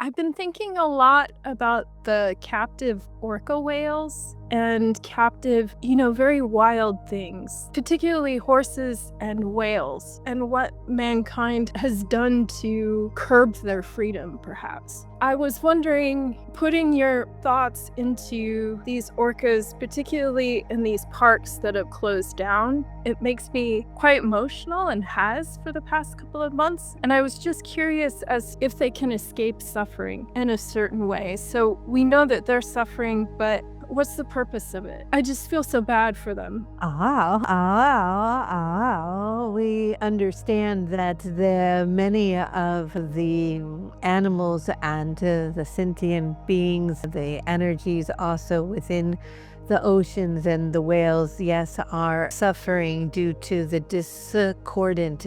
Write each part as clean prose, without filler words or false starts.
I've been thinking a lot about the captive orca whales and captive, very wild things, particularly horses and whales, and what mankind has done to curb their freedom, perhaps. I was wondering, putting your thoughts into these orcas, particularly in these parks that have closed down, it makes me quite emotional and has for the past couple of months. And I was just curious as if they can escape suffering in a certain way. So we know that they're suffering, but what's the purpose of it? I just feel so bad for them. We understand that many of the animals and the sentient beings, the energies also within the oceans and the whales, yes, are suffering due to the discordant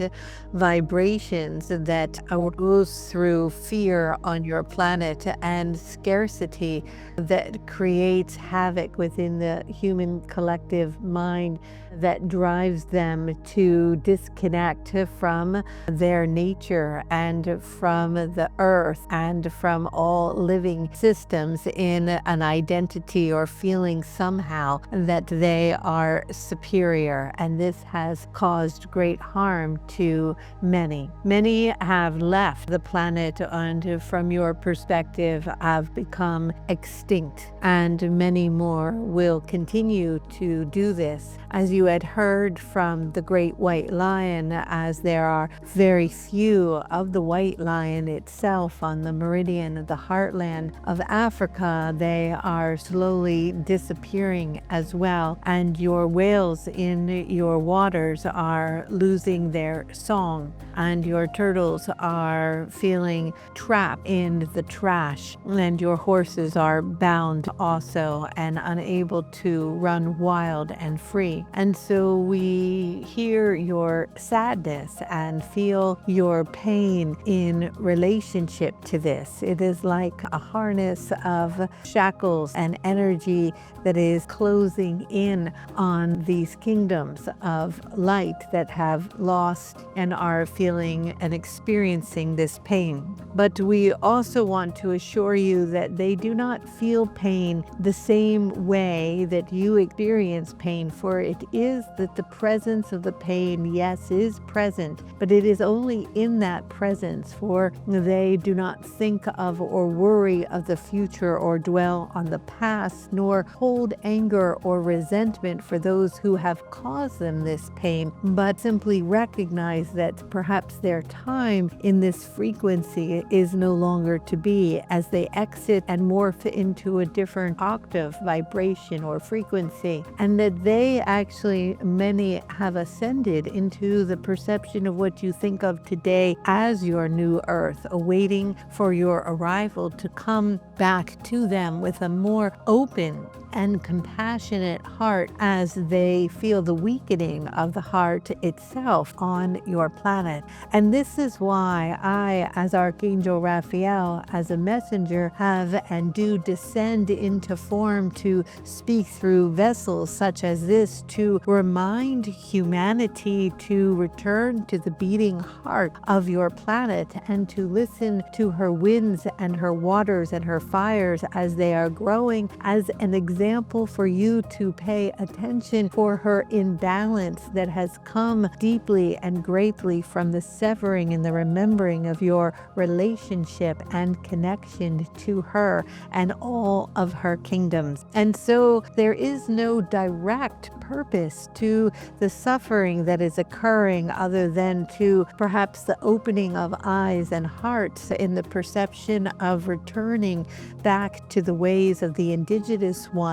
vibrations that goes through fear on your planet and scarcity that creates havoc within the human collective mind that drives them to disconnect from their nature and from the earth and from all living systems in an identity or feeling somehow that they are superior. And this has caused great harm to many. Many have left the planet and from your perspective have become extinct, and many more will continue to do this. As you had heard from the great white lion, as there are very few of the white lion itself on the meridian of the heartland of Africa, they are slowly disappearing as well. And your whales in your waters are losing their song, and your turtles are feeling trapped in the trash, and your horses are bound also and unable to run wild and free. And so we hear your sadness and feel your pain in relationship to this. It is like a harness of shackles and energy that is closing in on these kingdoms of light that have lost and are feeling and experiencing this pain. But we also want to assure you that they do not feel pain the same way that you experience pain, for it is that the presence of the pain, yes, is present, but it is only in that presence, for they do not think of or worry of the future or dwell on the past, nor hold anger or resentment for those who have caused them this pain, but simply recognize that perhaps their time in this frequency is no longer to be, as they exit and morph into a different octave, vibration, or frequency, and that they actually, many have ascended into the perception of what you think of today as your new earth, awaiting for your arrival to come back to them with a more open and compassionate heart, as they feel the weakening of the heart itself on your planet. And this is why I, as Archangel Raphael, as a messenger, have and do descend into form to speak through vessels such as this, to remind humanity to return to the beating heart of your planet and to listen to her winds and her waters and her fires as they are growing, as an example for you to pay attention for her imbalance that has come deeply and greatly from the severing and the remembering of your relationship and connection to her and all of her kingdoms. And so there is no direct purpose to the suffering that is occurring other than to perhaps the opening of eyes and hearts in the perception of returning back to the ways of the indigenous ones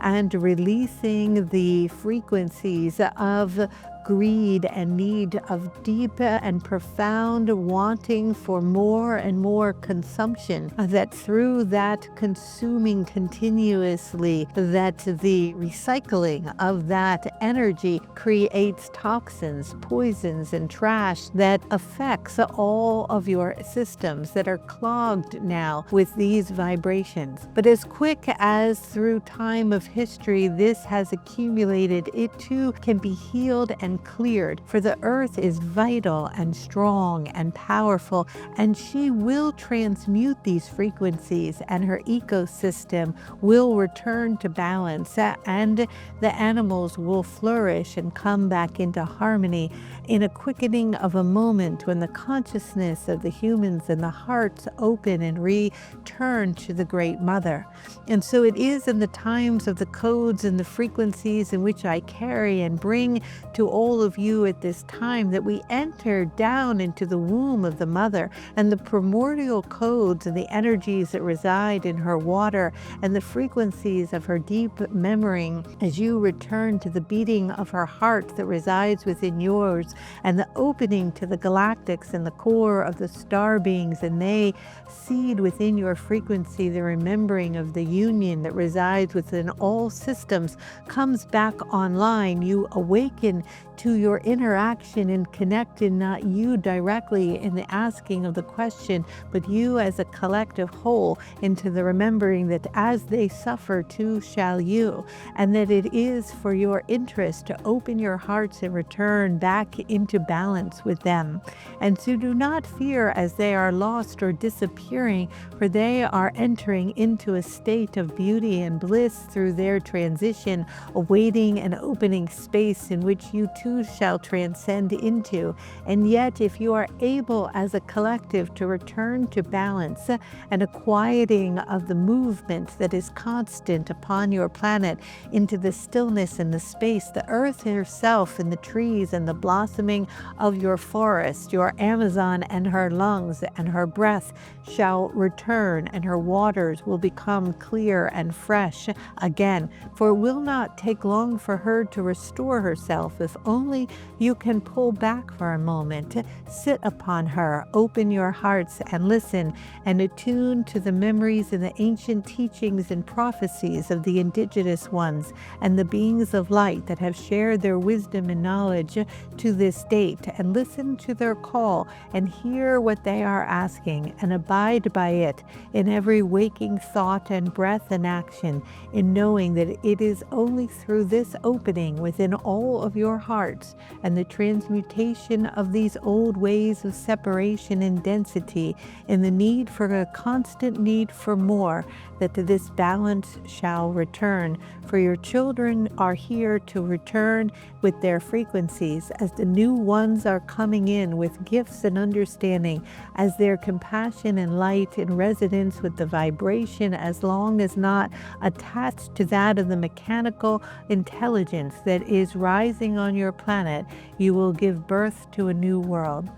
and releasing the frequencies of greed and need of deep and profound wanting for more and more consumption, that through that consuming continuously, that the recycling of that energy creates toxins, poisons, and trash that affects all of your systems that are clogged now with these vibrations. But as quick as through time of history this has accumulated, it too can be healed and been cleared, for the earth is vital and strong and powerful, and she will transmute these frequencies, and her ecosystem will return to balance, and the animals will flourish and come back into harmony in a quickening of a moment when the consciousness of the humans and the hearts open and return to the Great Mother. And so it is in the times of the codes and the frequencies in which I carry and bring to all of you at this time that we enter down into the womb of the Mother, and the primordial codes and the energies that reside in her water and the frequencies of her deep memory as you return to the beating of her heart that resides within yours, and the opening to the galactics and the core of the star beings, and they seed within your frequency the remembering of the union that resides within all systems comes back online. You awaken to your interaction and connect in not you directly in the asking of the question, but you as a collective whole into the remembering that as they suffer, too shall you, and that it is for your interest to open your hearts and return back into balance with them. And so do not fear as they are lost or disappearing, for they are entering into a state of beauty and bliss through their transition, awaiting an opening space in which you too shall transcend into. And yet, if you are able as a collective to return to balance and a quieting of the movement that is constant upon your planet into the stillness and the space, the earth herself and the trees and the blossoming of your forest, your Amazon and her lungs and her breath shall return, and her waters will become clear and fresh again. For it will not take long for her to restore herself if only you can pull back for a moment, sit upon her, open your hearts and listen, and attune to the memories and the ancient teachings and prophecies of the indigenous ones and the beings of light that have shared their wisdom and knowledge to this date, and listen to their call and hear what they are asking, and abide by it in every waking thought and breath and action, in knowing that it is only through this opening within all of your hearts and the transmutation of these old ways of separation and density in the need for a constant need for more, that this balance shall return. For your children are here to return with their frequencies as the new ones are coming in with gifts and understanding, as their compassion and light in resonance with the vibration, as long as not attached to that of the mechanical intelligence that is rising on your planet, you will give birth to a new world.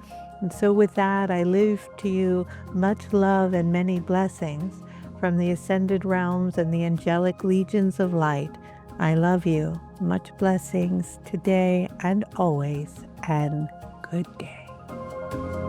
And so with that, I leave to you much love and many blessings from the ascended realms and the angelic legions of light. I love you. Much blessings today and always, and good day.